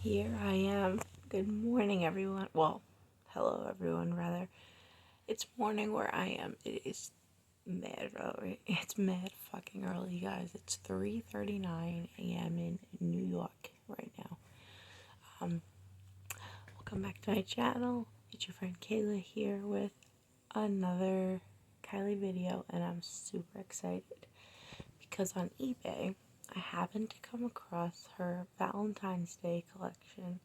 Here I am. Good morning, everyone. Well, hello, everyone, rather. It's morning where I am. It is mad early. It's mad fucking early, guys. It's 3:39 a.m. in New York right now. Welcome back to my channel. It's your friend KYLIE here with another KYLIE video, and I'm super excited because on eBay, I happened to come across her Valentine's Day collection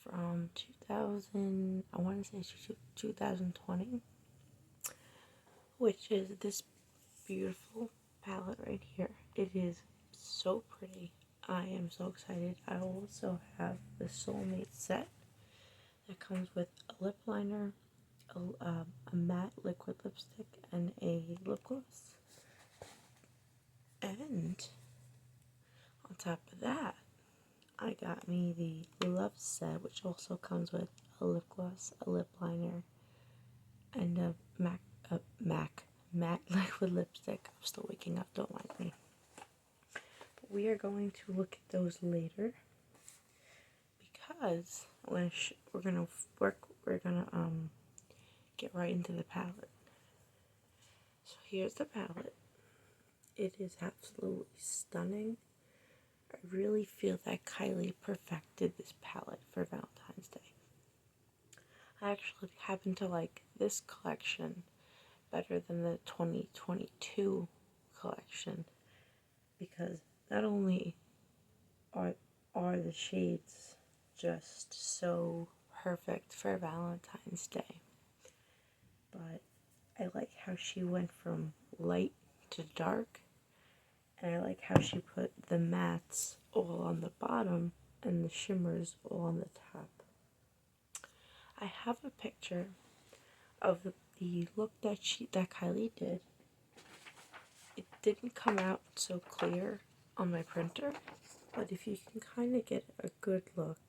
from 2020, which is this beautiful palette right here. It is so pretty. I am so excited. I also have the Soulmate set that comes with a lip liner, a matte liquid lipstick, and a lip gloss. And on top of that, I got me the Love set, which also comes with a lip gloss, a lip liner, and a matte liquid lipstick. I'm still waking up, don't mind me. But we are going to look at those later because we're gonna get right into the palette. So here's the palette. It is absolutely stunning. I really feel that KYLIE perfected this palette for Valentine's Day. I actually happen to like this collection better than the 2022 collection because not only are the shades just so perfect for Valentine's Day, but I like how she went from light to dark, and I like how she put the mattes all on the bottom and the shimmers all on the top. I have a picture of the look that KYLIE did. It didn't come out so clear on my printer, but if you can kind of get a good look,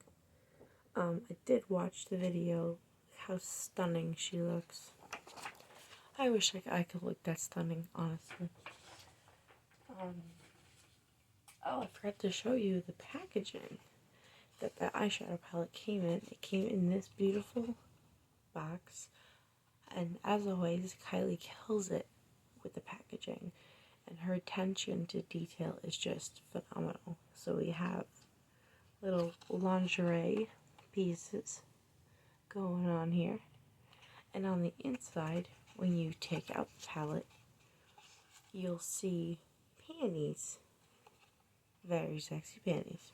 I did watch the video, how stunning she looks. I wish I could look that stunning, honestly. Oh, I forgot to show you the packaging that the eyeshadow palette came in. It came in this beautiful box, and as always, KYLIE kills it with the packaging, and her attention to detail is just phenomenal. So we have little lingerie pieces going on here, and on the inside, when you take out the palette, you'll see panties. Very sexy panties.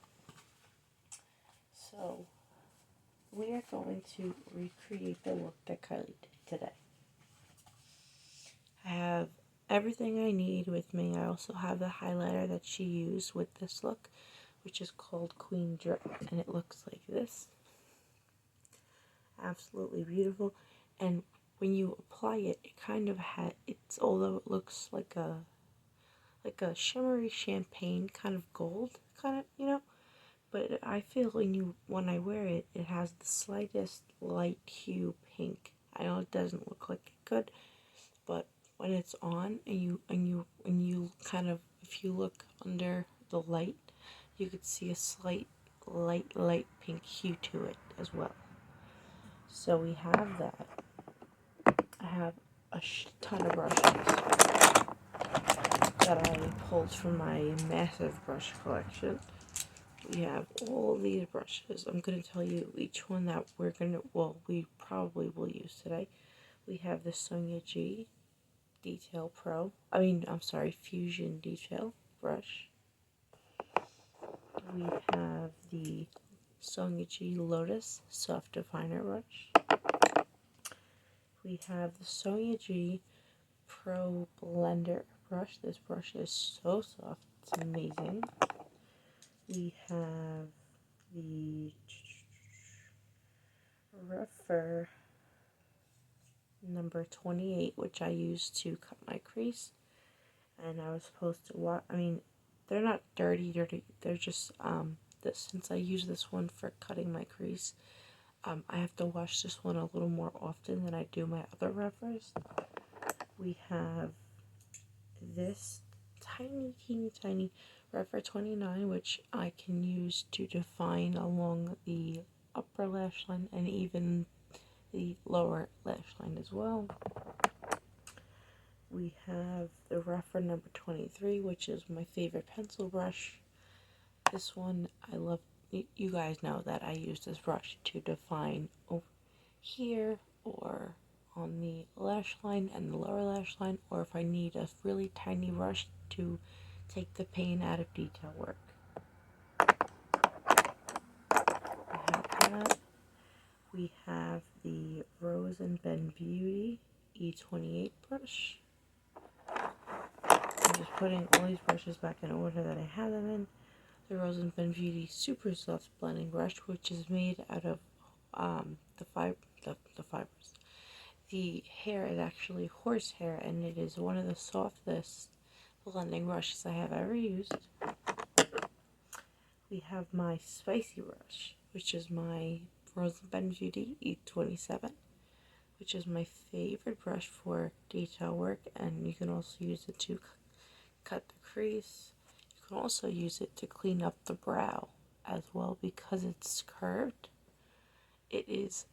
So we are going to recreate the look that KYLIE did today. I have everything I need with me. I also have the highlighter that she used with this look, which is called Queen Drip, and it looks like this. Absolutely beautiful. And when you apply it, it kind of although it looks like a shimmery champagne kind of gold, but I feel when I wear it, it has the slightest light hue pink. I know it doesn't look like it could, but when it's on and you kind of, if you look under the light, you could see a slight light pink hue to it as well. So we have that. I have a ton of brushes that I pulled from my massive brush collection. We have all these brushes. I'm going to tell you each one that we probably will use today. We have the Sonia G Fusion Detail brush. We have the Sonia G Lotus Soft Definer brush. We have the Sonia G Pro Blender brush. This brush is so soft, it's amazing. We have the Rougher number 28, which I use to cut my crease. And I was supposed to they're not dirty, they're just, since I use this one for cutting my crease, I have to wash this one a little more often than I do my other roughers. We have this tiny Forever 29, which I can use to define along the upper lash line and even the lower lash line as well. We have the Rougher number 23, which is my favorite pencil brush. This one I love. You guys know that I use this brush to define over here or on the lash line and the lower lash line, or if I need a really tiny brush to take the pain out of detail work. I have that. We have the Rose and Ben Beauty E28 brush. I'm just putting all these brushes back in order that I had them in. The Rose and Ben Beauty Super Soft Blending Brush, which is made out of the fibers. The hair is actually horsehair, and it is one of the softest blending brushes I have ever used. We have my Spicy Brush, which is my Rose and Ben Beauty E27, which is my favorite brush for detail work, and you can also use it to cut the crease. You can also use it to clean up the brow as well because it's curved. It is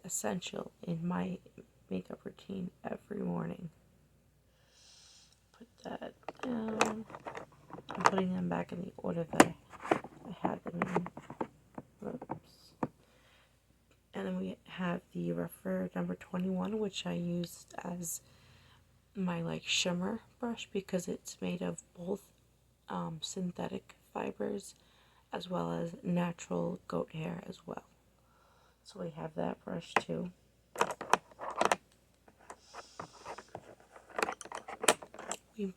essential in my makeup routine every morning. Put that down. I'm putting them back in the order that I had them in. Oops. And then we have the Rougher number 21, which I used as my shimmer brush because it's made of both synthetic fibers as well as natural goat hair as well. So we have that brush too.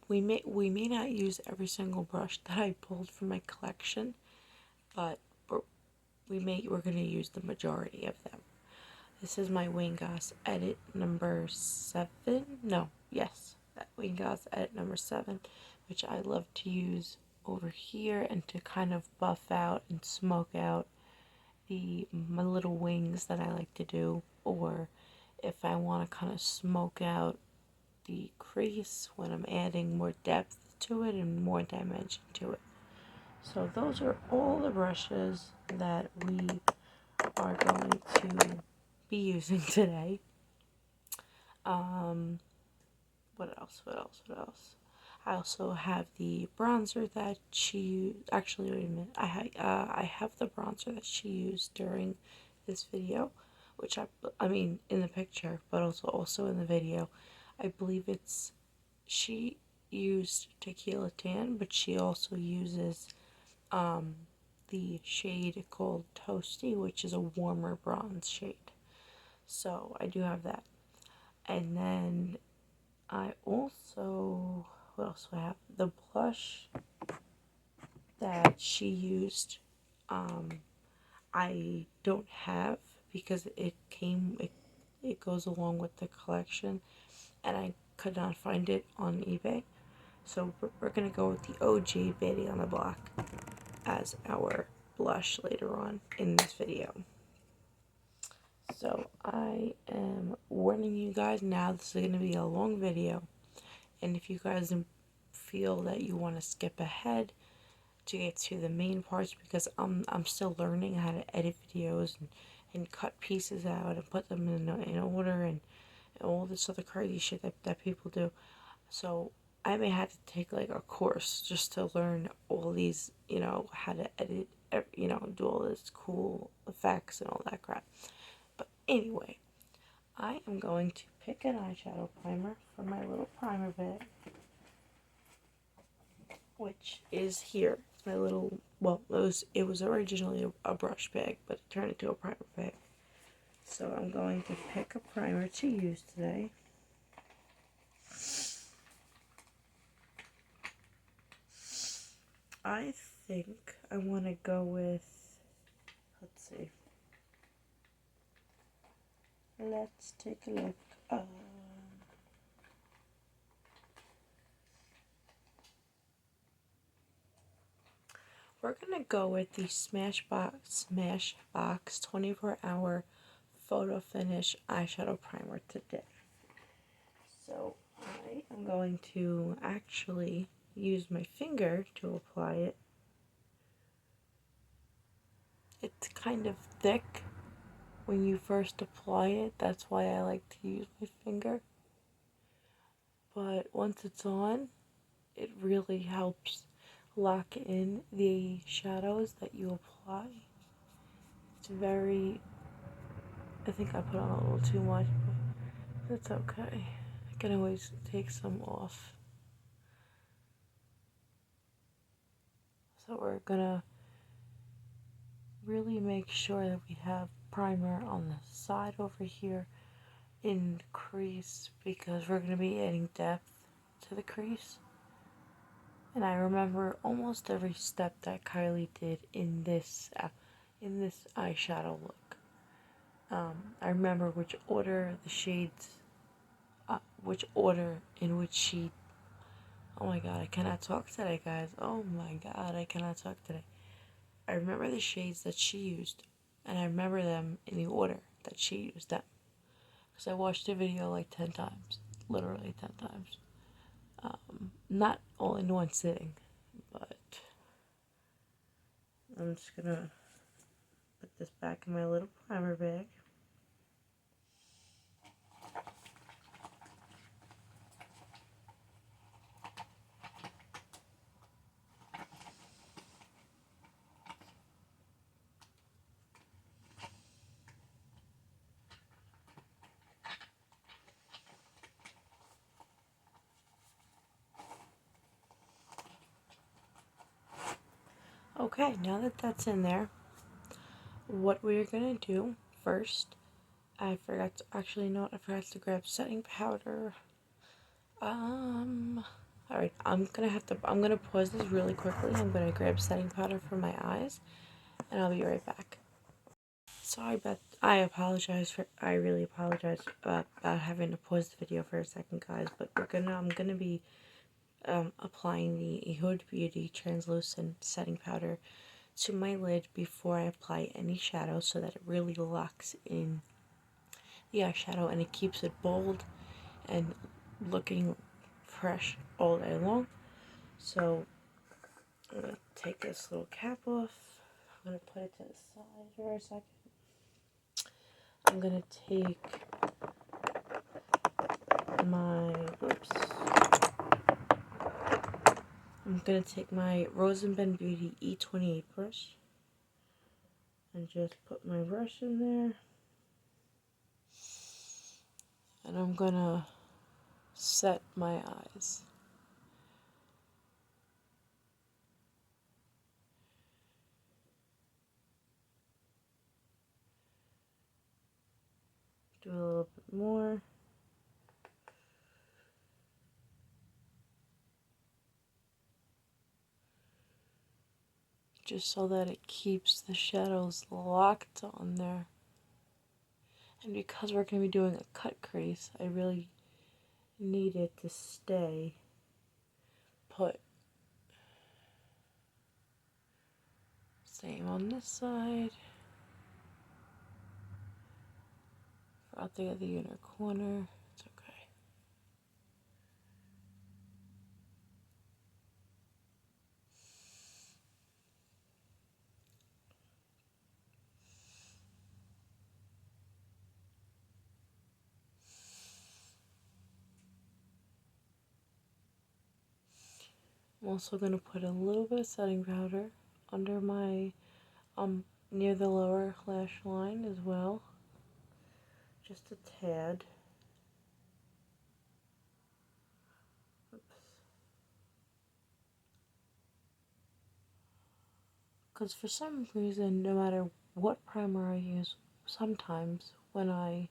We may not use every single brush that I pulled from my collection, but we're going to use the majority of them. This is my Wayne Goss Edit number 7. Wayne Goss Edit number 7, which I love to use over here and to kind of buff out and smoke out my little wings that I like to do, or if I want to kind of smoke out the crease when I'm adding more depth to it and more dimension to it. So those are all the brushes that we are going to be using today. What else? I also have the bronzer that she used. Actually, wait a minute. I have the bronzer that she used during this video, which I mean in the picture, but also in the video. I believe she used Tequila Tan, but she also uses the shade called Toasty, which is a warmer bronze shade. So I do have that. And then I also, what else do I have? The blush that she used, I don't have because it goes along with the collection, and I could not find it on eBay. So we're going to go with the OG Betty on the Block as our blush later on in this video. So I am warning you guys now, this is going to be a long video, and if you guys feel that you want to skip ahead to get to the main parts, because I'm still learning how to edit videos and cut pieces out and put them in order and all this other crazy shit that people do. So I may have to take a course just to learn all these, how to edit, do all this cool effects and all that crap. But anyway, I am going to pick an eyeshadow primer from my little primer bag, which is here. My little, it was originally a brush bag, but it turned into a primer bag. So I'm going to pick a primer to use today. I think I want to go with, let's see. Let's take a look. We're going to go with the Smashbox 24-hour Photo Finish Eyeshadow Primer today. So I am going to actually use my finger to apply it. It's kind of thick when you first apply it. That's why I like to use my finger. But once it's on, it really helps lock in the shadows that you apply. It's very, I think I put on a little too much, but it's okay. I can always take some off. So we're gonna really make sure that we have primer on the side over here in the crease, because we're going to be adding depth to the crease. And I remember almost every step that Kylie did in this eyeshadow look. I remember which order the shades, which order in which she. Oh my god, I cannot talk today, guys. Oh my god, I cannot talk today. I remember the shades that she used, and I remember them in the order that she used them. Because I watched the video like 10 times. Literally 10 times. Not all in one sitting, but I'm just gonna put this back in my little primer bag. Okay, now that that's in there, what we're gonna do first, I forgot to grab setting powder. Alright, I'm gonna pause this really quickly. I'm gonna grab setting powder for my eyes, and I'll be right back. Sorry, Beth. I really apologize about having to pause the video for a second, guys. But I'm gonna be applying the Etude Beauty translucent setting powder to my lid before I apply any shadow, so that it really locks in the eyeshadow and it keeps it bold and looking fresh all day long. So I'm gonna take this little cap off. I'm gonna put it to the side for a second. I'm gonna take my Rose & Ben Beauty E28 brush and just put my brush in there. And I'm gonna set my eyes. Do a little bit more. Just so that it keeps the shadows locked on there. And because we're going to be doing a cut crease, I really need it to stay put. Same on this side. Out the other inner corner. It's okay. I'm also going to put a little bit of setting powder under my, near the lower lash line as well. Just a tad. Because for some reason, no matter what primer I use, sometimes when I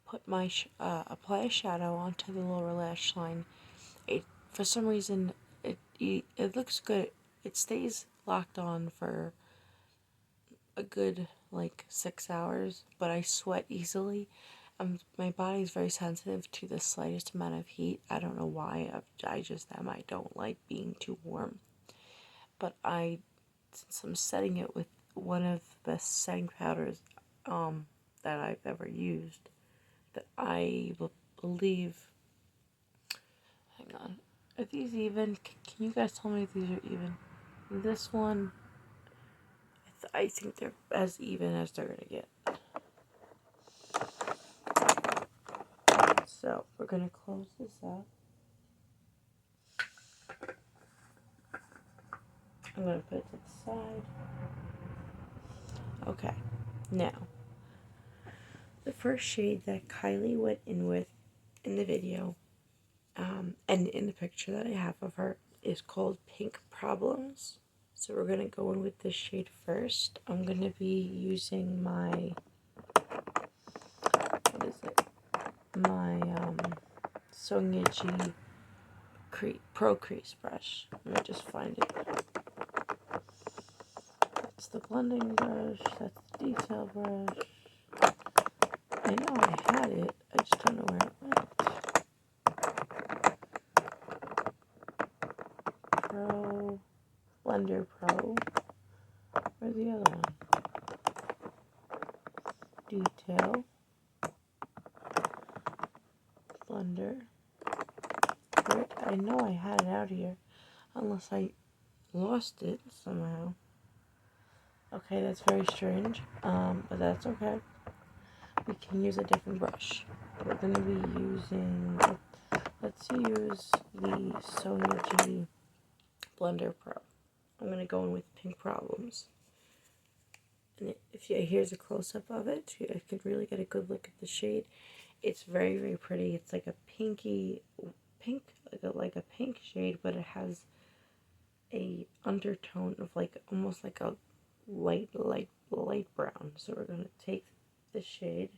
put my apply a shadow onto the lower lash line, for some reason it looks good. It stays locked on for a good like 6 hours, but I sweat easily. My body is very sensitive to the slightest amount of heat. I don't know why. I just am. I don't like being too warm. But since I'm setting it with one of the best setting powders that I've ever used, that I believe, hang on, Are these even? Can you guys tell me if these are even? This one, I think they're as even as they're gonna get. So we're gonna close this up. I'm gonna put it to the side. Okay, now the first shade that Kylie went in with in the video, and in the picture that I have of her, is called Pink Problems. So we're gonna go in with this shade first. I'm gonna be using my, what is it? My Sonia G Pro Crease brush. Let me just find it. That's the blending brush. That's the detail brush. I know I had it. I just don't know where it went. Pro. Blender Pro. Where's the other one? Detail. Blender. I know I had it out here. Unless I lost it somehow. Okay, that's very strange. But that's okay. We can use a different brush. We're going to be using, let's use the Sonia G Blender Pro. I'm going to go in with Pink Problems. And here's a close-up of it. I could really get a good look at the shade. It's very, very pretty. It's like a pink, like a pink shade, but it has a undertone of almost like a light brown. So we're going to take the shade,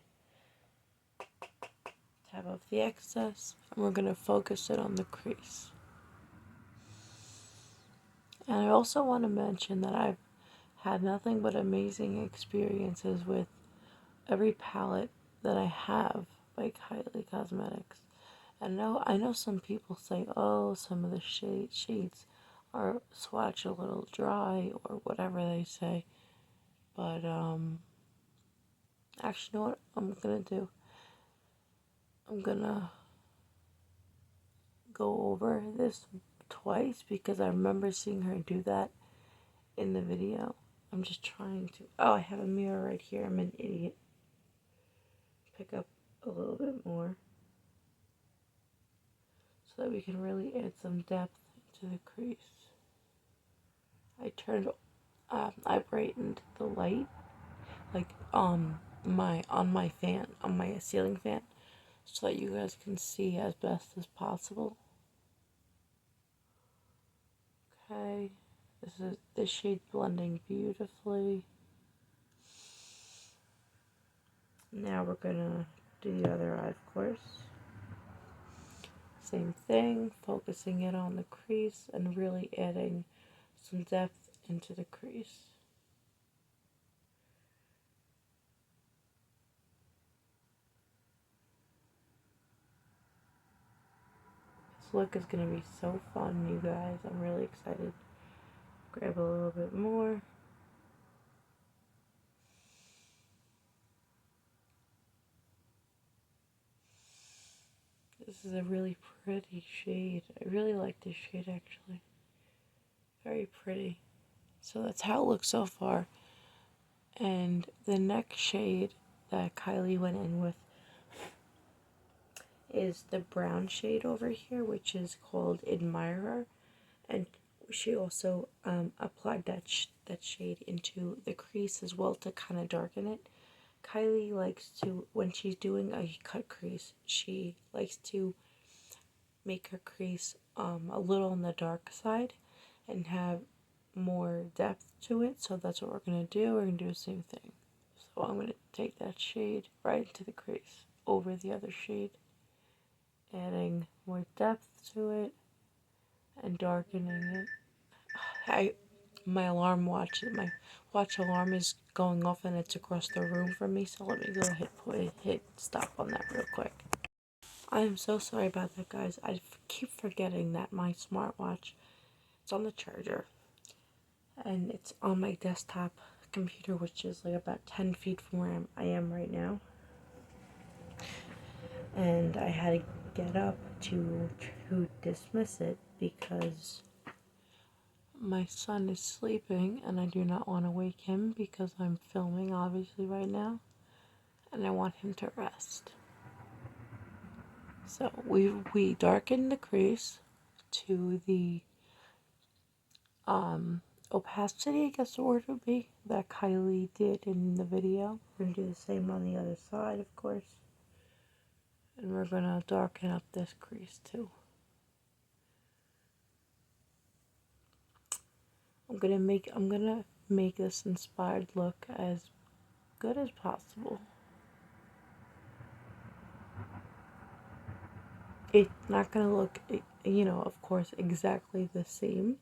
tap off the excess, and we're going to focus it on the crease. And I also want to mention that I've had nothing but amazing experiences with every palette that I have by KYLIE Cosmetics. And I know some people say, oh, some of the shades are swatch a little dry or whatever they say. But actually, you know what I'm gonna do? I'm gonna go over this twice because I remember seeing her do that in the video. I'm just trying to, oh, I have a mirror right here. I'm an idiot. Pick up a little bit more so that we can really add some depth to the crease. I brightened the light, like on my ceiling fan, so that you guys can see as best as possible. Okay, this shade blending beautifully. Now we're gonna do the other eye, of course. Same thing, focusing it on the crease and really adding some depth into the crease. This look is going to be so fun, you guys. I'm really excited. Grab a little bit more. This is a really pretty shade. I really like this shade, actually. Very pretty. So that's how it looks so far. And the next shade that Kylie went in with is the brown shade over here, which is called Admirer. And she also applied that shade into the crease as well to kind of darken it. Kylie likes to, when she's doing a cut crease, she likes to make her crease a little on the dark side and have more depth to it. So that's what we're going to do. We're going to do the same thing. So I'm going to take that shade right into the crease over the other shade, adding more depth to it and darkening it. My watch alarm is going off and it's across the room from me, so let me go hit stop on that real quick. I am so sorry about that, guys. I keep forgetting that my smartwatch, it's on the charger and it's on my desktop computer, which is like about 10 feet from where I am right now, and I had to get up to dismiss it because my son is sleeping and I do not want to wake him because I'm filming obviously right now and I want him to rest. So we darkened the crease to the opacity, I guess the word would be, that Kylie did in the video. We're going to do the same on the other side, of course. And we're going to darken up this crease too. I'm gonna make this inspired look as good as possible. It's not gonna look, of course, exactly the same.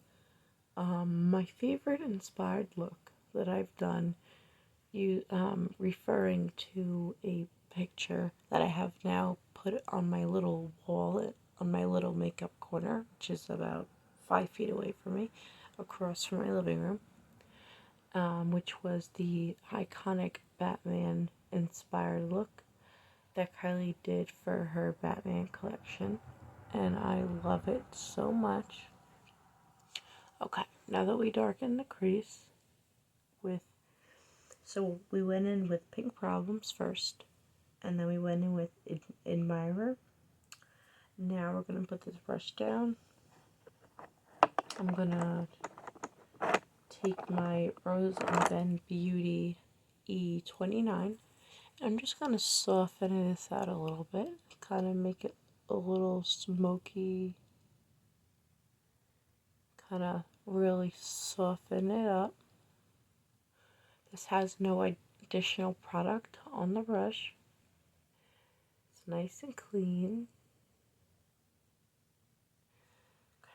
My favorite inspired look that I've done, referring to a picture that I have now put on my little wall, on my little makeup corner, which is about 5 feet away from me, across from my living room. Which was the iconic Batman inspired look that Kylie did for her Batman collection, and I love it so much. Okay, now that we darken the crease so we went in with Pink Problems first, and then we went in with Admirer. Now we're going to put this brush down. I'm going to take my Rose and Ben Beauty E29. I'm just going to soften this out a little bit, kind of make it a little smoky, kind of really soften it up. This has no additional product on the brush. It's nice and clean.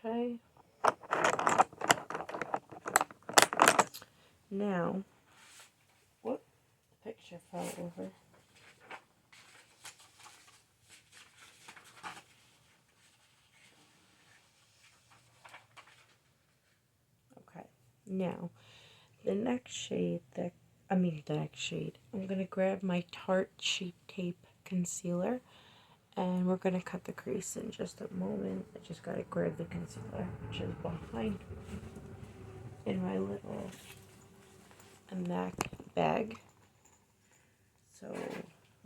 Okay. Now, whoop, the picture fell over. Okay, now, the next shade, I'm going to grab my Tarte Shape Tape Concealer, and we're going to cut the crease in just a moment. I just got to grab the concealer, which is behind in my little MAC bag. So,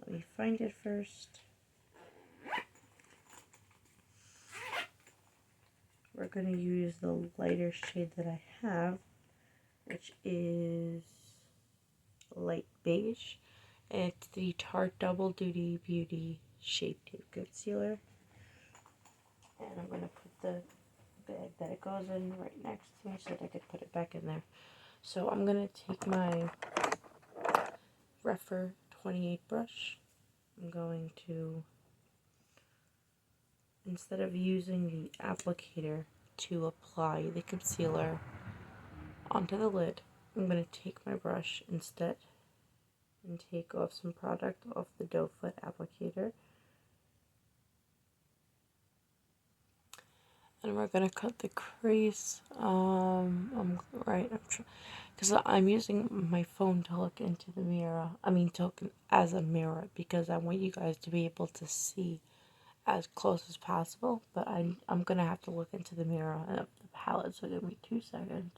let me find it first. We're going to use the lighter shade that I have, which is light beige. And it's the Tarte Double Duty Beauty Shape Tape Concealer. And I'm going to put the bag that it goes in right next to me so that I could put it back in there. So I'm going to take my Rephr 28 brush. I'm going to, instead of using the applicator to apply the concealer onto the lid, I'm going to take my brush instead and take off some product off the doe foot applicator. And we're going to cut the crease. Because I'm using my phone to look into the mirror. To look as a mirror, because I want you guys to be able to see as close as possible. But I'm going to have to look into the mirror of the palette, so give me 2 seconds.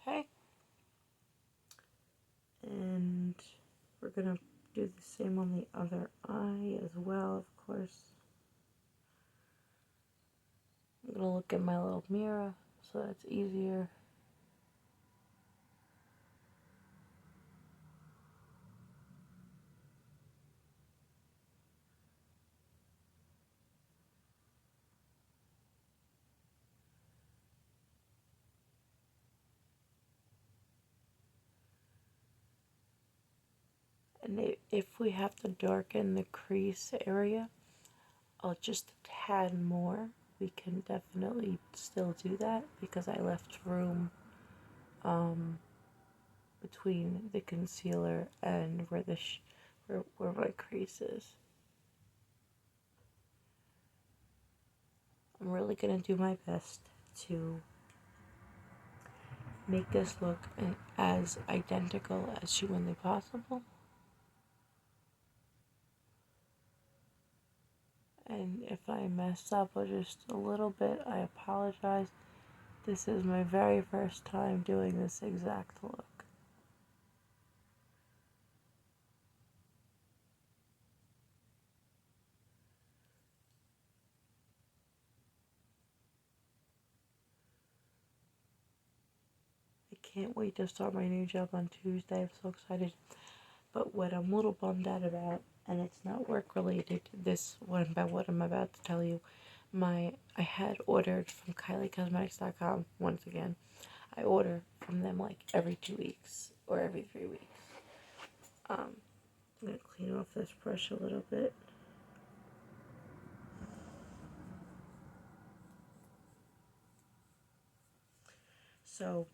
Okay. And we're going to do the same on the other eye as well, of course. I'm going to look at my little mirror so that's easier. And if we have to darken the crease area just a tad more, we can definitely still do that because I left room between the concealer and where where my crease is. I'm really gonna do my best to make this look as identical as humanly possible. And if I mess up just a little bit, I apologize. This is my very first time doing this exact look. I can't wait to start my new job on Tuesday. I'm so excited. But what I'm a little bummed out about, and it's not work related, what I'm about to tell you, I had ordered from KylieCosmetics.com once again. I order from them like every 2 weeks or every 3 weeks. I'm gonna clean off this brush a little bit. So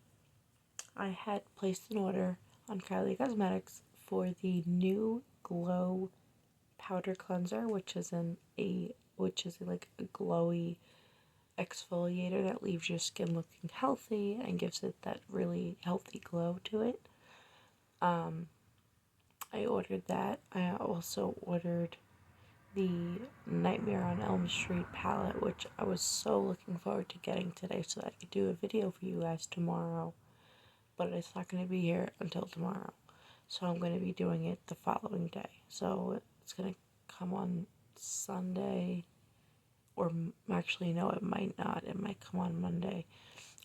I had placed an order on Kylie Cosmetics for the new Glow powder cleanser, which is like a glowy exfoliator that leaves your skin looking healthy and gives it that really healthy glow to it. I ordered that. I also ordered the Nightmare on Elm Street palette, which I was so looking forward to getting today so that I could do a video for you guys tomorrow. But it's not going to be here until tomorrow. So I'm going to be doing it the following day. So it's going to come on Sunday. Or actually, no, it might not. It might come on Monday.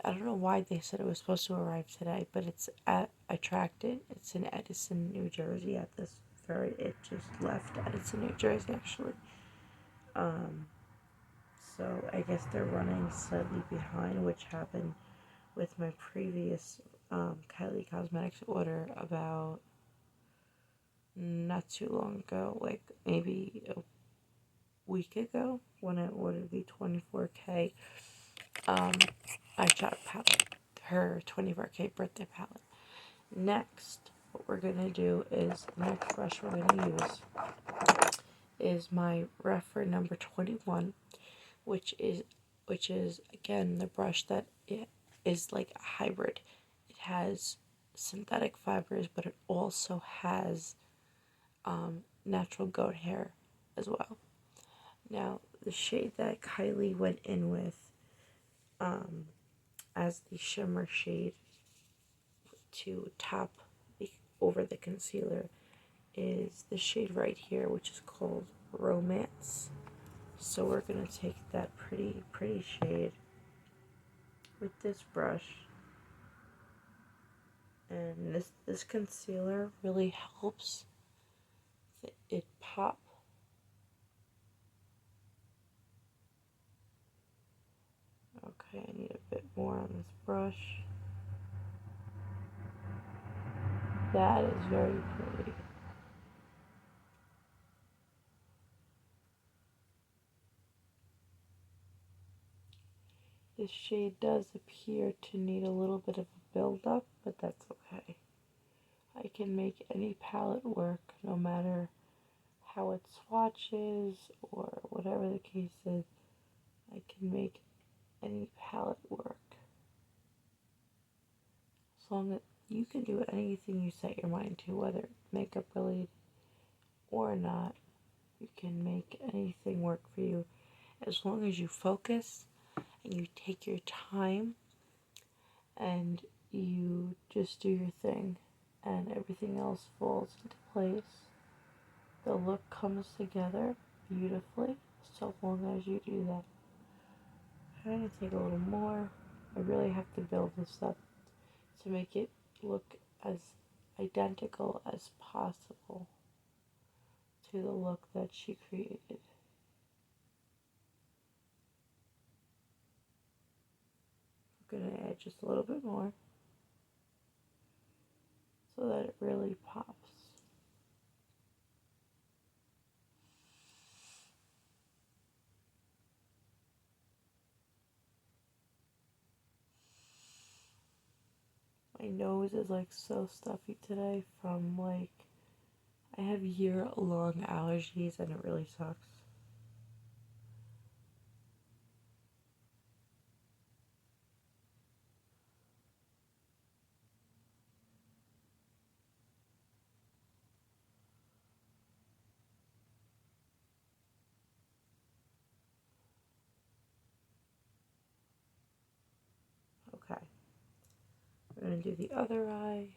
I don't know why they said it was supposed to arrive today, but I tracked it. It's in Edison, New Jersey it just left Edison, New Jersey, actually. So I guess they're running slightly behind, which happened with my previous Kylie Cosmetics order about not too long ago, like maybe a week ago when I ordered the 24K eyeshadow palette, her 24K birthday palette. Next, what we're going to do is, the next brush we're going to use is my Refer number 21, which is again the brush that is like a hybrid. It has synthetic fibers, but it also has natural goat hair as well. Now, the shade that Kylie went in with as the shimmer shade to top over the concealer is the shade right here, which is called Romance. So we're going to take that pretty shade with this brush. And this concealer really helps it pop. Okay, I need a bit more on this brush. That is very pretty. This shade does appear to need a little bit of a build-up, but that's okay. I can make any palette work, no matter how it swatches or whatever the case is. I can make any palette work. As long as you can do anything you set your mind to, whether it's makeup related or not, you can make anything work for you. As long as you focus and you take your time and you just do your thing and everything else falls into place. The look comes together beautifully so long as you do that. I'm going to take a little more. I really have to build this up to make it look as identical as possible to the look that she created. I'm going to add just a little bit more so that it really pops. nose is like so stuffy today from like, I have year-long allergies and it really sucks. Okay, we're going to do the other eye.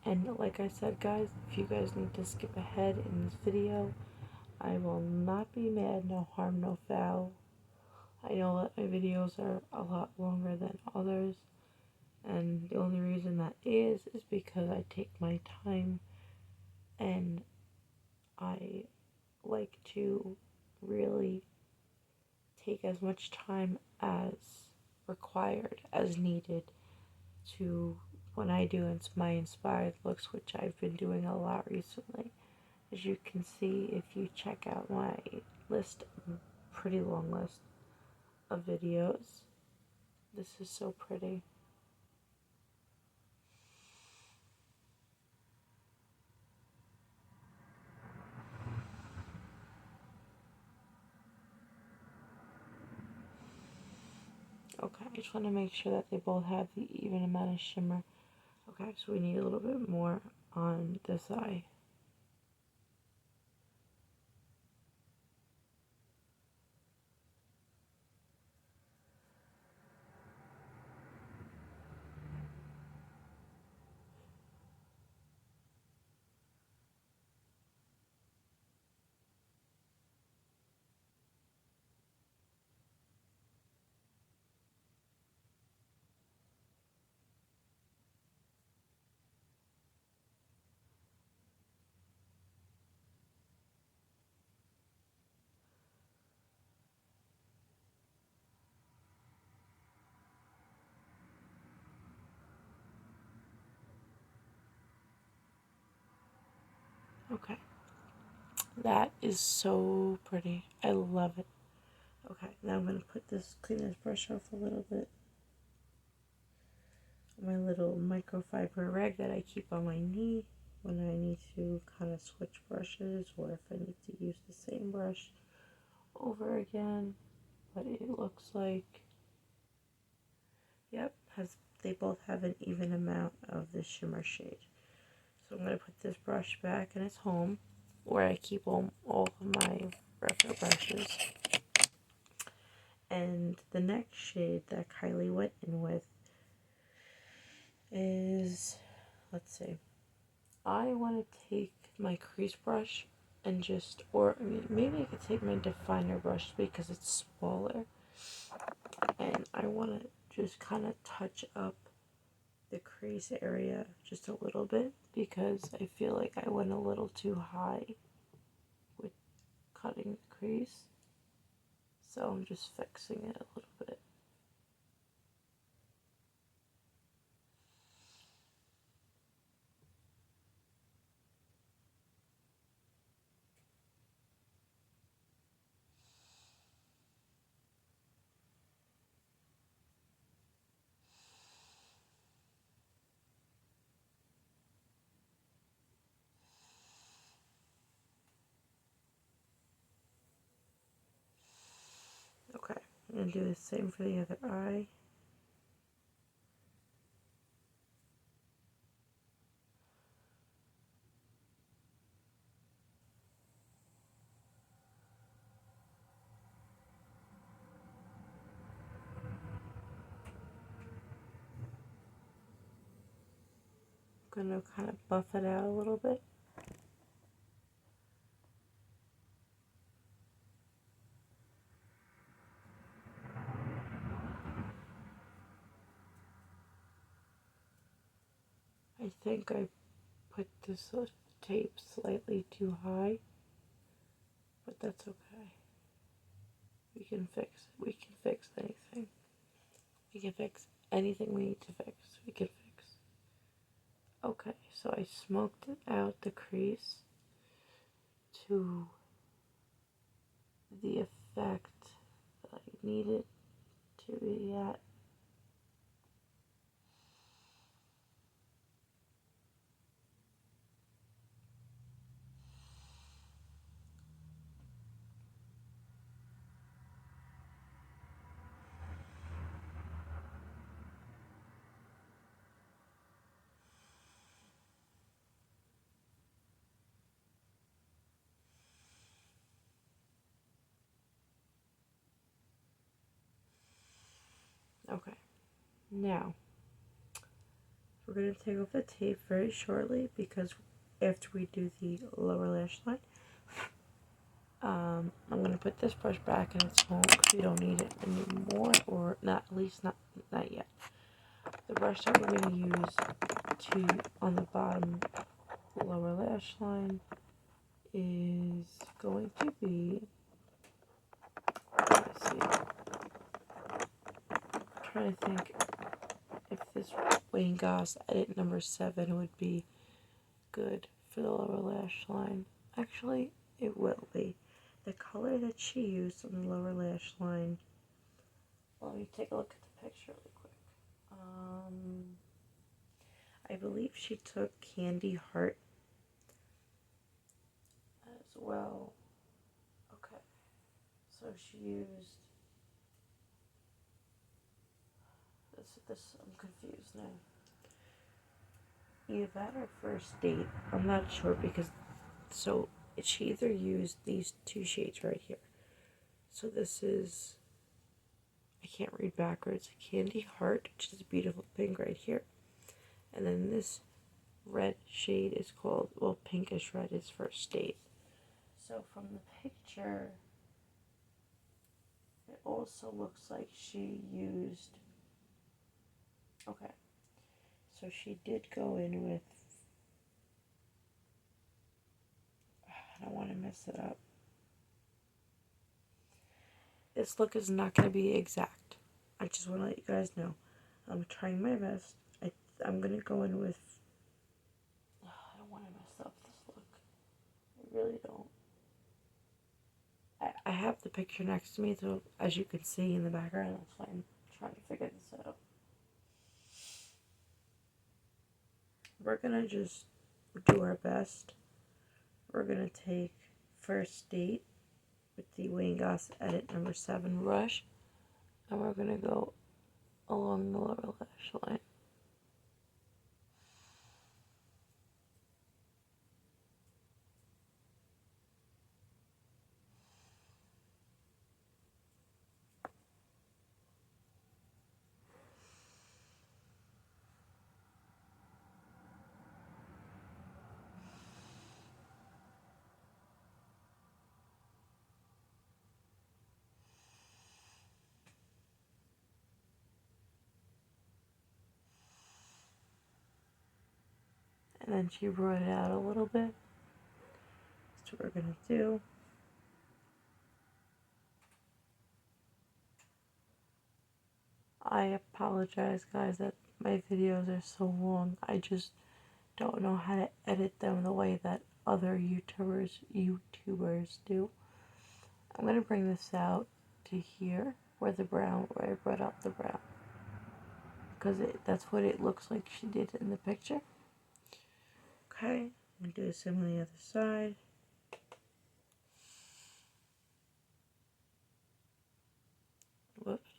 And like I said, guys, if you guys need to skip ahead in this video, I will not be mad. No harm, no foul. I know that my videos are a lot longer than others, and the only reason that is because I take my time and I like to really take as much time as required, as needed, to when I do my inspired looks, which I've been doing a lot recently. As you can see, if you check out my list, pretty long list of videos, this is so pretty. Okay, I just want to make sure that they both have the even amount of shimmer. Okay, so we need a little bit more on this eye. Okay, that is so pretty. I love it. Okay, now I'm going to clean this brush off a little bit. My little microfiber rag that I keep on my knee when I need to kind of switch brushes, or if I need to use the same brush over again. But it looks like, yep, they both have an even amount of the shimmer shade. So I'm going to put this brush back in its home, where I keep all of my reference brushes. And the next shade that Kylie went in with is, let's see, I want to take my crease brush and just, or I mean, maybe I could take my definer brush because it's smaller, and I want to just kind of touch up the crease area just a little bit, because I feel like I went a little too high with cutting the crease, so I'm just fixing it a little bit. Okay, I'm going to do the same for the other eye. I'm going to kind of buff it out a little bit. I think I put this tape slightly too high, but that's okay. We can fix anything. We can fix anything we need to fix, we can fix. Okay, so I smoked it out the crease to the effect that I need it to be at. Okay, now we're going to take off the tape very shortly because after we do the lower lash line, I'm going to put this brush back in its home because we don't need it anymore, or not, at least not yet. The brush that we're going to use to on the bottom lower lash line is going to be, let's see, I'm trying to think if this Wayne Goss edit number 7 would be good for the lower lash line. Actually, it will be. The color that she used on the lower lash line, let me take a look at the picture really quick. I believe she took Candy Heart as well. Okay, so she used this. I'm confused now. Either that or First Date. I'm not sure because she either used these two shades right here. So this is, I can't read backwards, Candy Heart, which is a beautiful pink right here. And then this red shade is called, well, pinkish red is First Date. So from the picture, it also looks like she used, okay, so she did go in with, I don't want to mess it up. This look is not going to be exact. I just want to let you guys know. I'm trying my best. I'm going to go in with, I don't want to mess up this look. I really don't. I have the picture next to me, so as you can see in the background, that's why I'm trying to figure this out. We're going to just do our best. We're going to take First Date with the Wayne Goss edit number 7 brush, and we're going to go along the lower lash line. And then she brought it out a little bit. That's what we're going to do. I apologize, guys, that my videos are so long. I just don't know how to edit them the way that other YouTubers do. I'm going to bring this out to here, where I brought out the brown. Because that's what it looks like she did in the picture. Okay, I'm going to do the same on the other side. Whoops.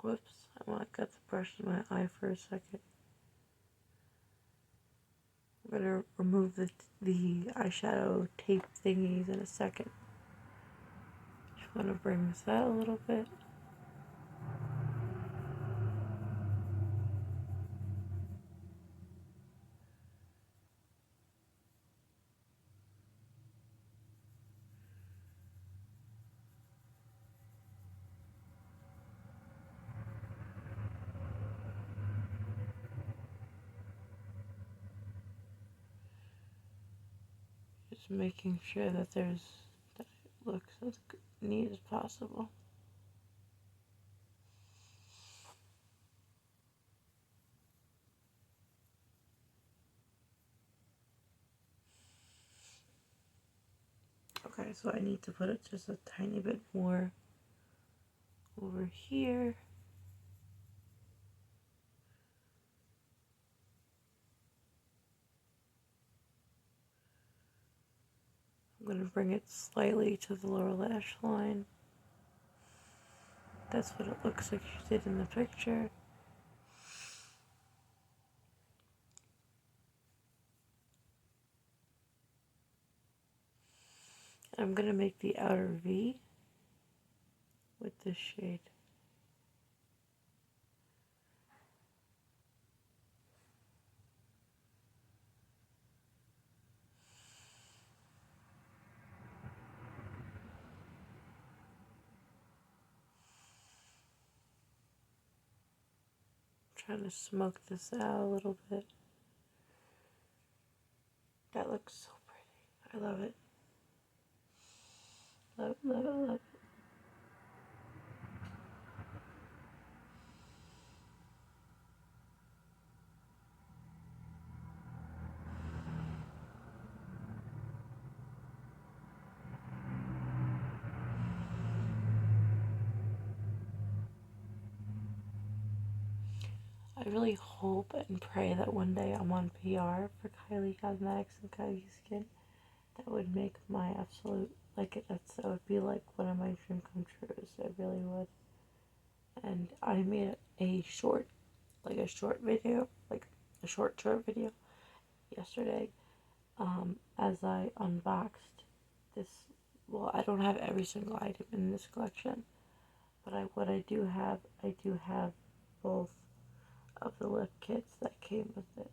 Whoops, I got the brush in my eye for a second. I'm going to remove the eyeshadow tape thingies in a second. Just want to bring this out a little bit. Just making sure that that it looks as neat as possible. Okay, so I need to put it just a tiny bit more over here. I'm going to bring it slightly to the lower lash line. That's what it looks like she did in the picture. I'm going to make the outer V with this shade. Trying to smoke this out a little bit. That looks so pretty. I love it. Love it, love it, love it. I really hope and pray that one day I'm on PR for KYLIE Cosmetics and KYLIE Skin. That would make my absolute, that would be like one of my dream come trues. It really would. And I made a short video, a short video yesterday, as I unboxed this. Well, I don't have every single item in this collection, but what I do have both of the lip kits that came with it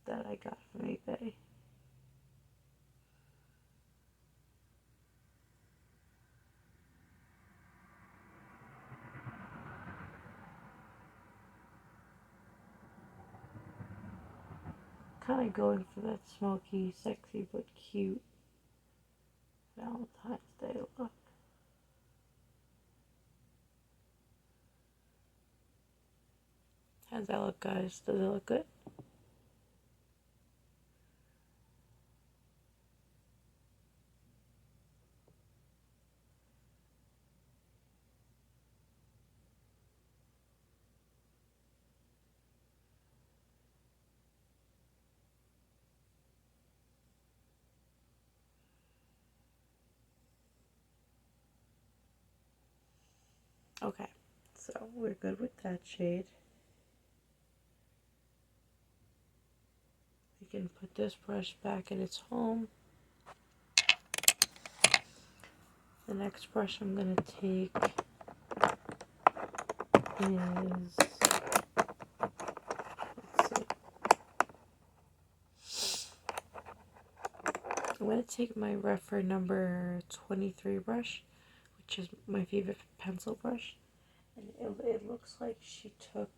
that I got from eBay. Kind of going for that smoky, sexy, but cute Valentine's Day look. How's that look, guys? Does it look good? Okay, so we're good with that shade. We can put this brush back in its home. The next brush I'm going to take is, I'm going to take my Refer number 23 brush, which is my favorite pencil brush, and it looks like she took,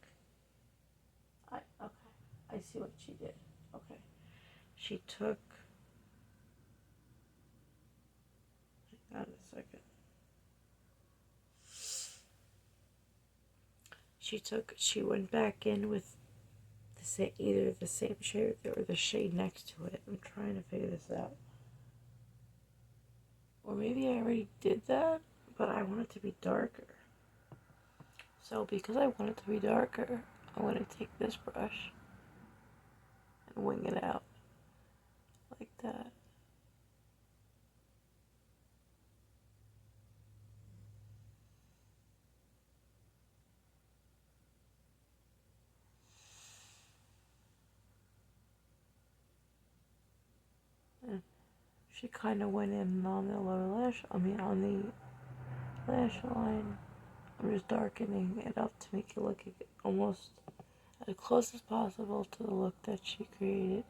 I see what she did. Okay, she took, hang on a second. She went back in with either the same shade or the shade next to it. I'm trying to figure this out. Or maybe I already did that, but I want it to be darker. So because I want it to be darker, I'm going to take this brush and wing it out like that. And she kind of went in on the lower lash, on the lash line. I'm just darkening it up to make it look almost as close as possible to the look that she created.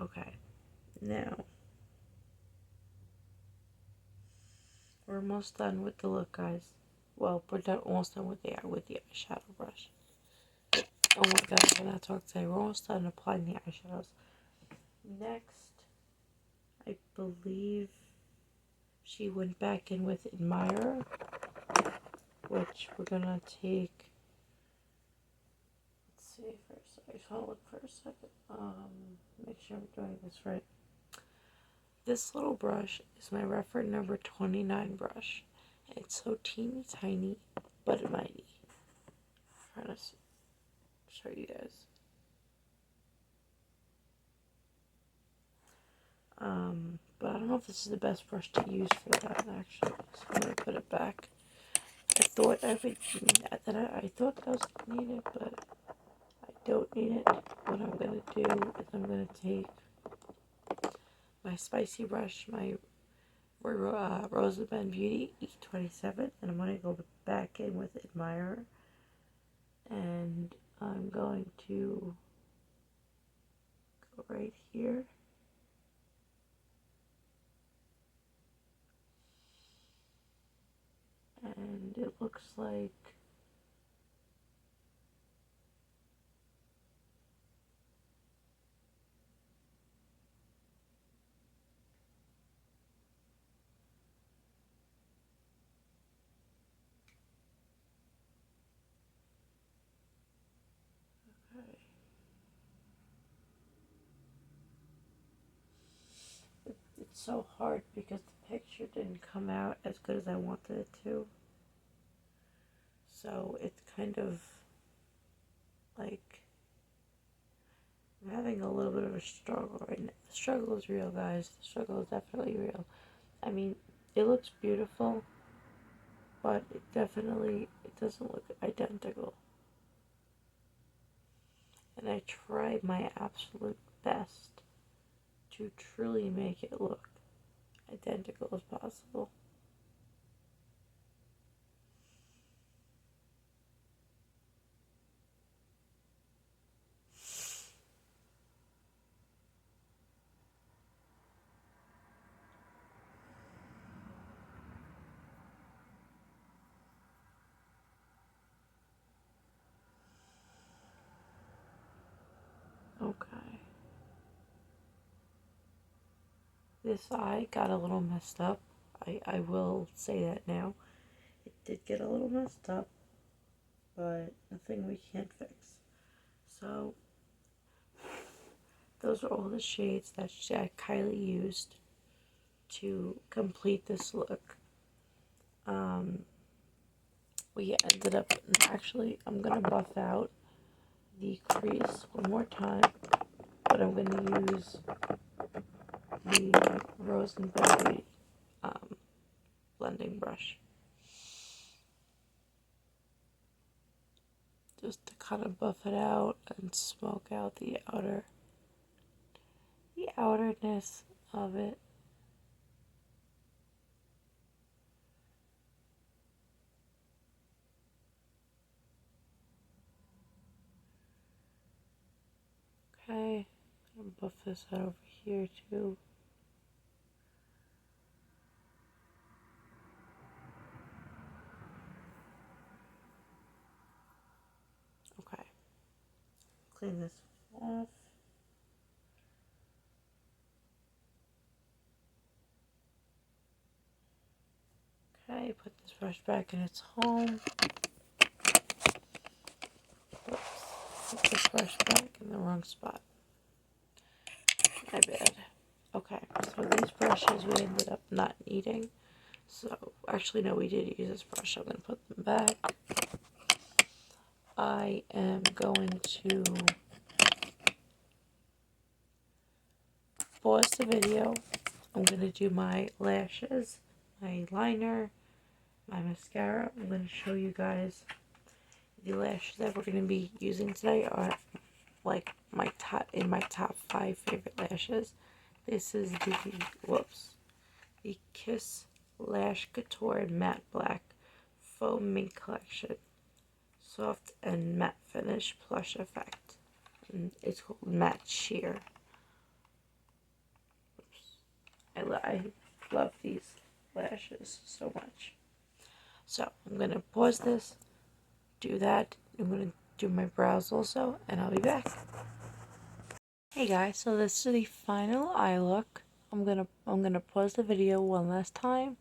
Okay, now we're almost done with the look, guys. Well, we're almost done with the eyeshadow brush. Oh my god, I cannot talk today. We're almost done applying the eyeshadows. Next, I believe she went back in with Admirer, which we're gonna take. Let's see first. I just want to look for a second. Make sure I'm doing this right. This little brush is my reference number 29 brush. It's so teeny tiny, but mighty. I'm trying to show you guys. But I don't know if this is the best brush to use for that, actually. So I'm going to put it back. I thought I would need that. I thought that I was going to need it, but I don't need it. What I'm going to do is I'm going to take my spicy brush, my Rose of Ben Beauty E27, and I'm going to go back in with Admirer. And I'm going to go right here. And it looks like it's so hard because the picture didn't come out as good as I wanted it to. So it's kind of like I'm having a little bit of a struggle right now. The struggle is real, guys. The struggle is definitely real. I mean, it looks beautiful, but it doesn't look identical. And I tried my absolute best to truly make it look identical as possible. Okay. This eye got a little messed up. I will say that now. It did get a little messed up, but nothing we can't fix. So, those are all the shades that Kylie used to complete this look. We ended up, actually, I'm going to buff out the crease one more time, but I'm going to use the Rose and Berry blending brush. Just to kind of buff it out and smoke out the outerness of it. Okay, I'm gonna buff this out over here too. Okay, clean this off. Okay, put this brush back in its home. Whoops, put this brush back in the wrong spot. My bad. Okay, so these brushes we ended up not needing. So, actually, no, we did use this brush. I'm going to put them back. I am going to pause the video. I'm going to do my lashes, my liner, my mascara. I'm going to show you guys the lashes that we're going to be using today are like my top 5 favorite lashes. This is the Kiss Lash Couture Matte Black Foam Mink Collection. Soft and matte finish plush effect. And it's called Matte Sheer. I love these lashes so much. So I'm going to pause this, do that. I'm going to do my brows also, and I'll be back. Hey guys, so this is the final eye look. I'm gonna pause the video one last time.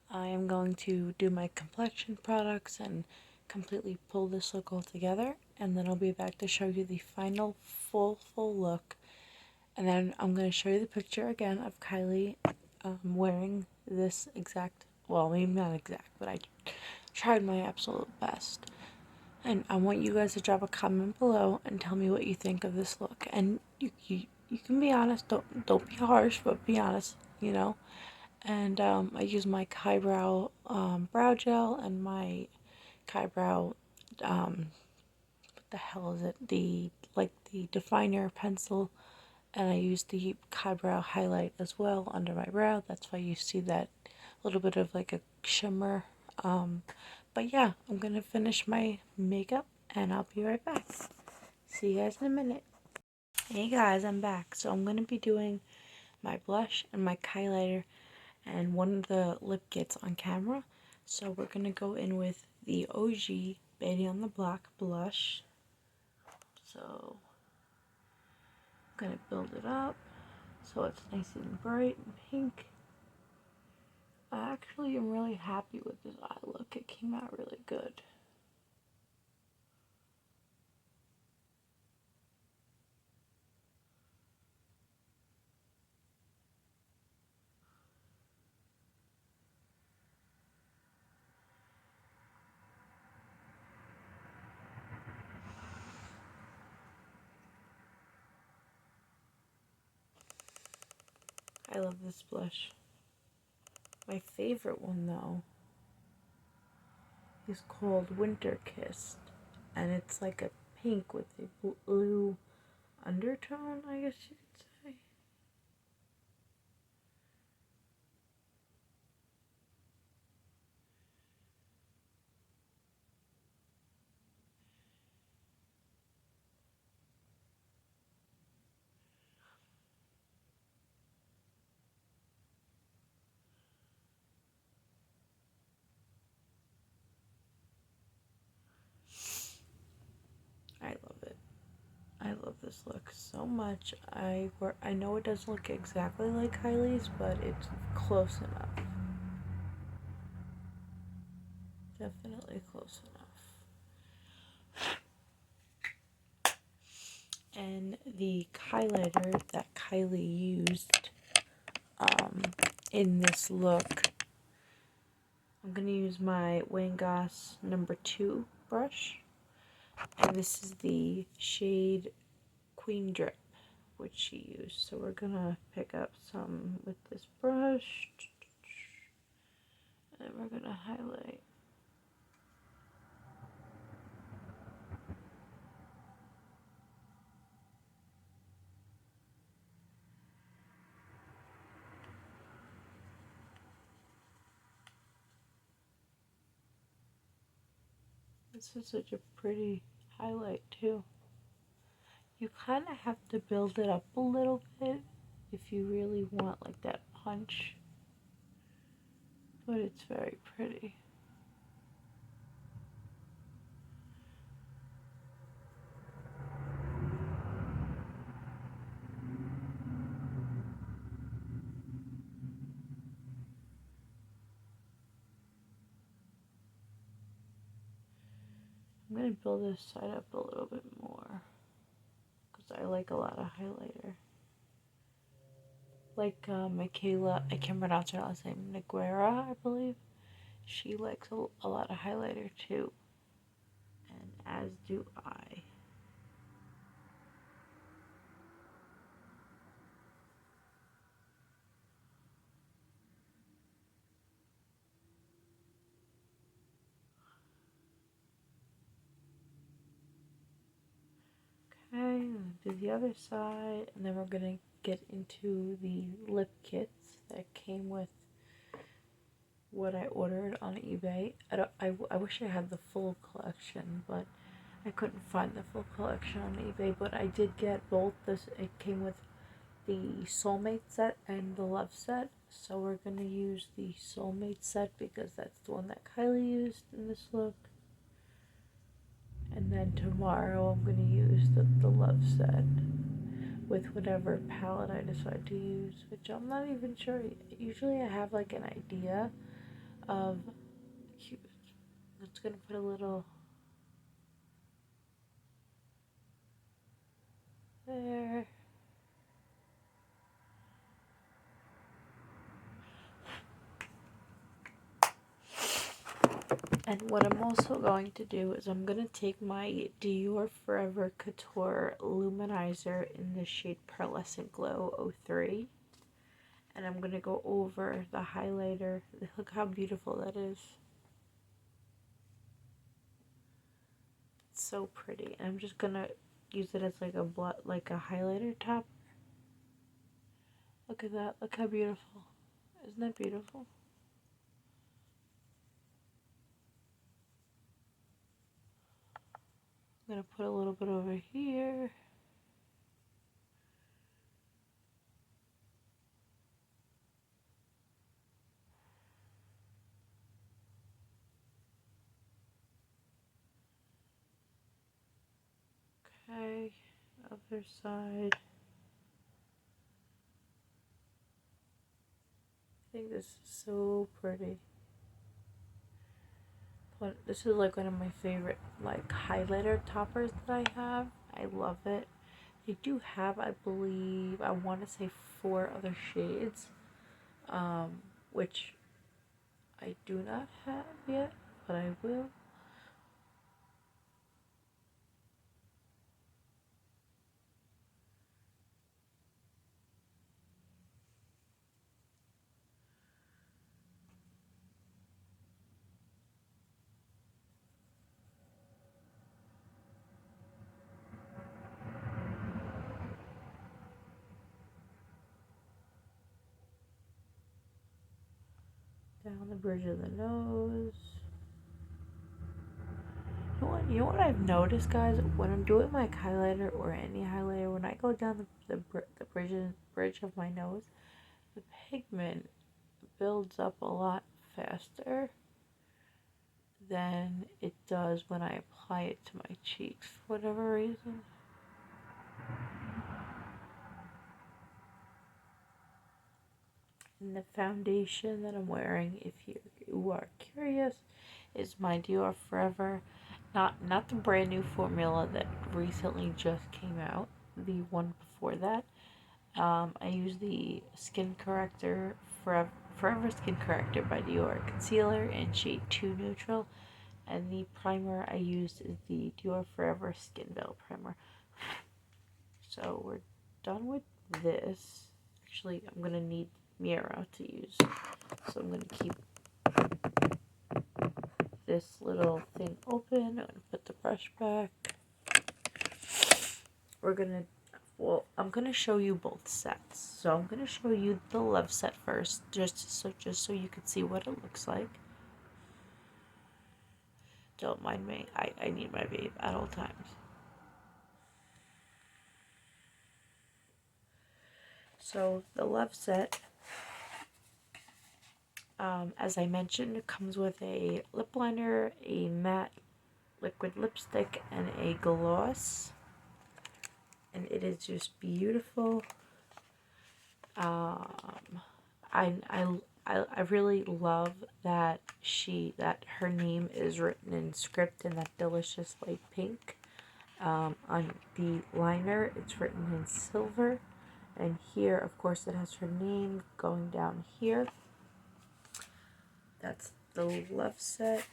I am going to do my complexion products and completely pull this look all together, and then I'll be back to show you the final full look. And then I'm gonna show you the picture again of Kylie wearing this exact, well, maybe not exact, but I tried my absolute best. And I want you guys to drop a comment below and tell me what you think of this look. And you can be honest, don't be harsh, but be honest, you know. And I use my Kybrow brow gel and my Kybrow what the hell is it? The definer pencil, and I use the Kybrow highlight as well under my brow. That's why you see that little bit of like a shimmer. But yeah, I'm gonna finish my makeup and I'll be right back. See you guys in a minute. Hey guys, I'm back. So I'm gonna be doing my blush and my highlighter and one of the lip kits on camera. So we're gonna go in with the OG Baby on the Block blush. So I'm gonna build it up so it's nice and bright and pink. I actually am really happy with this eye look. It came out really good. I love this blush. My favorite one though is called Winter Kissed, and it's like a pink with a blue undertone, I guess you could say. I love it. I love this look so much. I know it doesn't look exactly like Kylie's, but it's close enough. Definitely close enough. And the highlighter that Kylie used in this look, I'm going to use my Wayne Goss number 2 brush. And this is the shade Queen Drip, which she used. So we're going to pick up some with this brush. And we're going to highlight. This is such a pretty highlight too. You kind of have to build it up a little bit if you really want like that punch, but it's very pretty. I'm going to build this side up a little bit more because I like a lot of highlighter. Like Michaela, I can't pronounce her last name, Neguera, I believe. She likes a lot of highlighter too, and as do I. Okay, do the other side, and then we're gonna get into the lip kits that came with what I ordered on eBay. I wish I had the full collection, but I couldn't find the full collection on eBay. But I did get both. It came with the Soulmate set and the Love set. So we're going to use the Soulmate set because that's the one that Kylie used in this look. And then tomorrow I'm going to use the Love set with whatever palette I decide to use, which I'm not even sure. Usually I have like an idea of, it's going to put a little there. And what I'm also going to do is I'm going to take my Dior Forever Couture Luminizer in the shade Pearlescent Glow 03. And I'm going to go over the highlighter. Look how beautiful that is. It's so pretty. And I'm just going to use it as like a highlighter top. Look at that. Look how beautiful. Isn't that beautiful? I'm going to put a little bit over here. Okay, other side. I think this is so pretty. This is like one of my favorite like highlighter toppers that I have. I love it. They do have, I believe, I want to say 4 other shades, which I do not have yet, but I will. Down the bridge of the nose. You know what I've noticed, guys? When I'm doing my highlighter or any highlighter, when I go down the bridge of my nose, the pigment builds up a lot faster than it does when I apply it to my cheeks for whatever reason. And the foundation that I'm wearing, if you are curious, is my Dior Forever. Not the brand new formula that recently just came out. The one before that. I use the Skin Corrector Forever Skin Corrector by Dior Concealer in shade 2 Neutral. And the primer I used is the Dior Forever Skin Veil Primer. So we're done with this. Actually, I'm going to need Mira to use. So I'm going to keep this little thing open. I'm going to put the brush back. I'm going to show you both sets. So I'm going to show you the Love set first, just so you can see what it looks like. Don't mind me. I need my babe at all times. So the Love set, as I mentioned, it comes with a lip liner, a matte liquid lipstick, and a gloss. And it is just beautiful. I really love that her name is written in script in that delicious light pink. On the liner, it's written in silver, and here, of course, it has her name going down here. That's the Love set,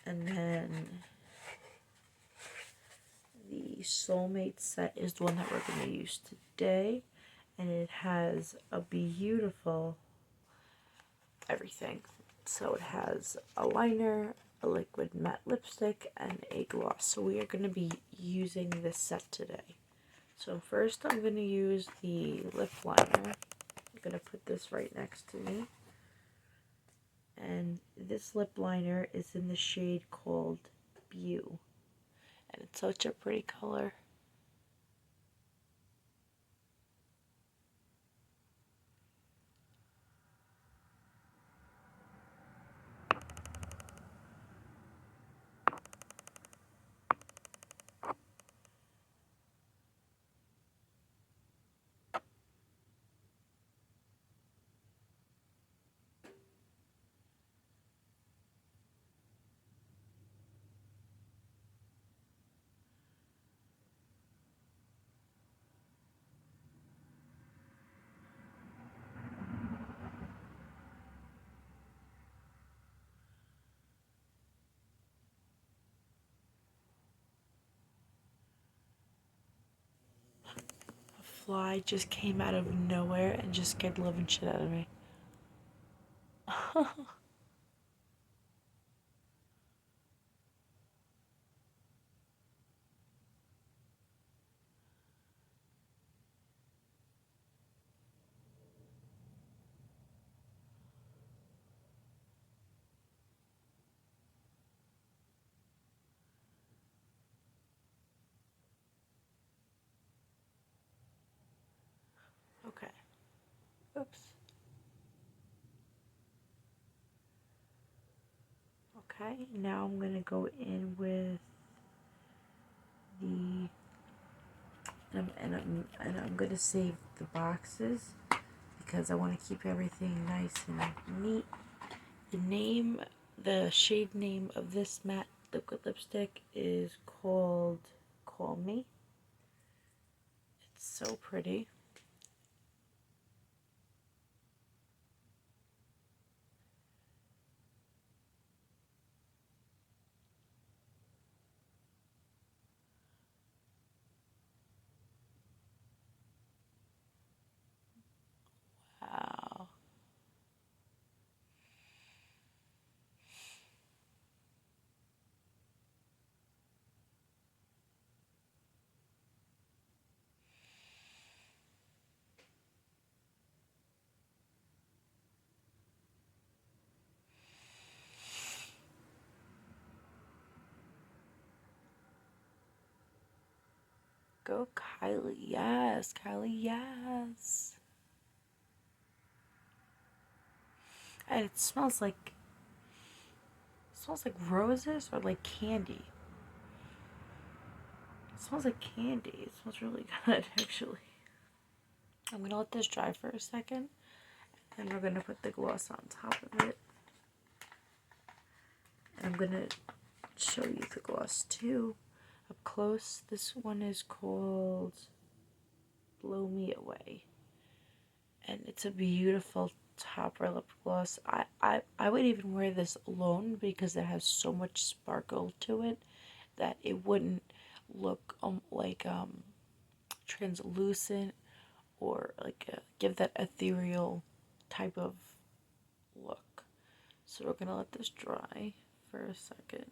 and then the Soulmate set is the one that we're going to use today, and it has a beautiful everything. So it has a liner, a liquid matte lipstick, and a gloss. So we are going to be using this set today. So first I'm going to use the lip liner. I'm going to put this right next to me. And this lip liner is in the shade called Beau. And it's such a pretty color. fly just came out of nowhere and just scared the living shit out of me. Okay. Oops. Okay, now I'm going to go in with the and I'm gonna save the boxes because I want to keep everything nice and neat. The shade name of this matte liquid lipstick is called Call Me. It's so pretty. Wow. Go Kylie. Yes, Kylie, yes. And it smells like roses or like candy. It smells like candy. It smells really good actually. I'm gonna let this dry for a second and we're gonna put the gloss on top of it. And I'm gonna show you the gloss too up close. This one is called Blow Me Away, and it's a beautiful topper lip gloss. I would even wear this alone because it has so much sparkle to it that it wouldn't look like translucent or like give that ethereal type of look. So we're gonna let this dry for a second.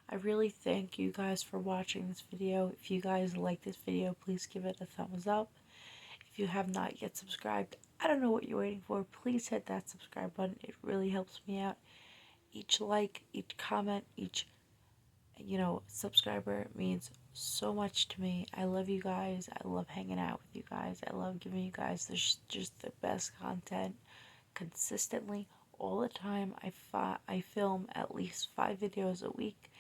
I really thank you guys for watching this video. If you guys like this video, please give it a thumbs up. If you have not yet subscribed, I don't know what you're waiting for. Please hit that subscribe button. It really helps me out. Each like, each comment, each subscriber means so much to me. I love you guys. I love hanging out with you guys. I love giving you guys just the best content consistently all the time. I film at least 5 videos a week.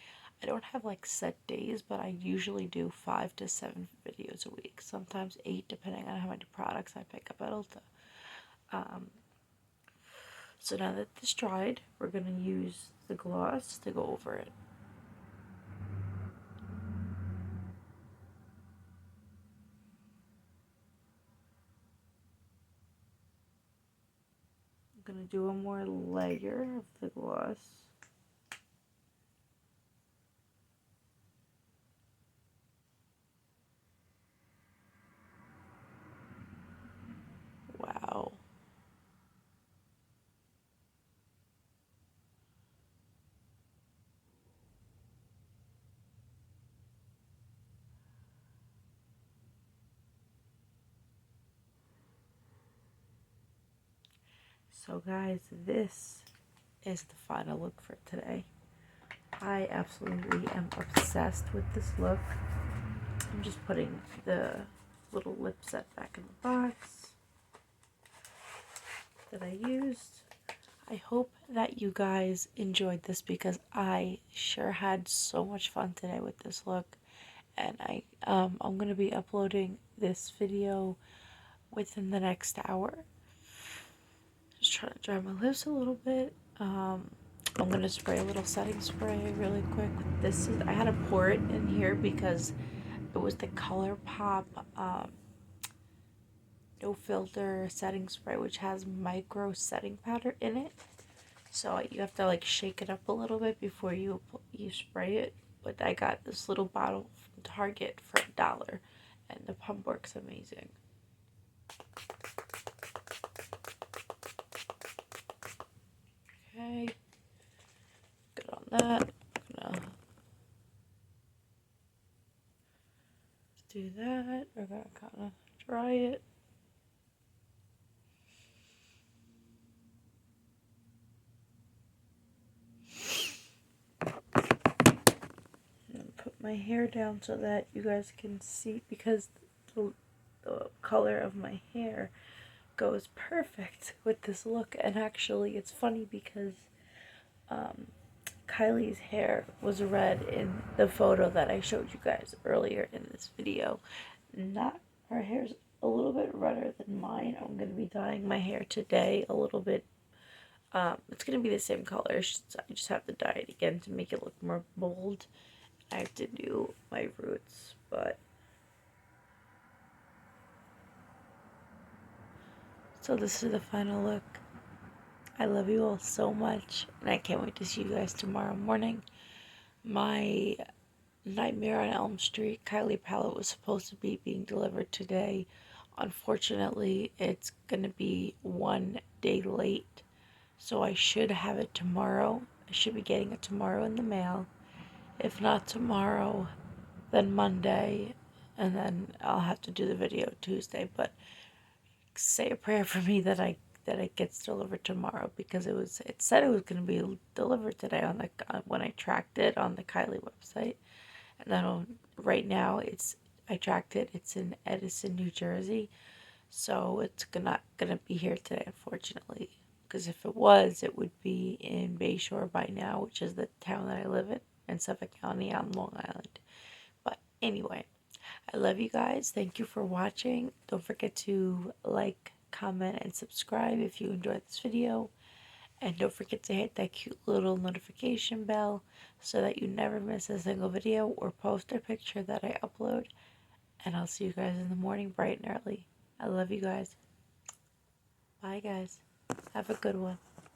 I don't have like set days, but I usually do 5 to 7 videos a week, sometimes 8 depending on how many products I pick up at Ulta. So now that this dried, we're going to use the gloss to go over it. I'm going to do one more layer of the gloss. Wow. So guys, this is the final look for today. I absolutely am obsessed with this look. I'm just putting the little lip set back in the box that I used. I hope that you guys enjoyed this because I sure had so much fun today with this look. And I'm going to be uploading this video within the next hour. Just trying to dry my lips a little bit. I'm going to spray a little setting spray really quick. I had to pour it in here because it was the ColourPop no filter setting spray, which has micro setting powder in it. So you have to like shake it up a little bit before you spray it. But I got this little bottle from Target for $1, and the pump works amazing. Okay, good on that. I'm gonna do that. We're gonna kind of dry it. And put my hair down so that you guys can see, because the color of my hair goes perfect with this look. And actually, it's funny because Kylie's hair was red in the photo that I showed you guys earlier in this video. Not her hair's a little bit redder than mine. I'm going to be dyeing my hair today a little bit. It's going to be the same color. I just have to dye it again to make it look more bold. I have to do my roots, but so this is the final look. I love you all so much, and I can't wait to see you guys tomorrow morning. My Nightmare on Elm Street KYLIE palette was supposed to be being delivered today. Unfortunately, it's going to be 1 day late, so I should have it tomorrow. I should be getting it tomorrow in the mail. If not tomorrow, then Monday, and then I'll have to do the video Tuesday. But say a prayer for me that it gets delivered tomorrow, because it said it was going to be delivered today on the when I tracked it on the KYLIE website. And then right now I tracked it. It's in Edison, New Jersey, so it's not gonna be here today, unfortunately. Because if it was, it would be in Bayshore by now, which is the town that I live in Suffolk County on Long Island. But anyway, I love you guys. Thank you for watching. Don't forget to like, comment, and subscribe if you enjoyed this video. And don't forget to hit that cute little notification bell so that you never miss a single video or post or picture that I upload. And I'll see you guys in the morning bright and early. I love you guys. Bye, guys. Have a good one.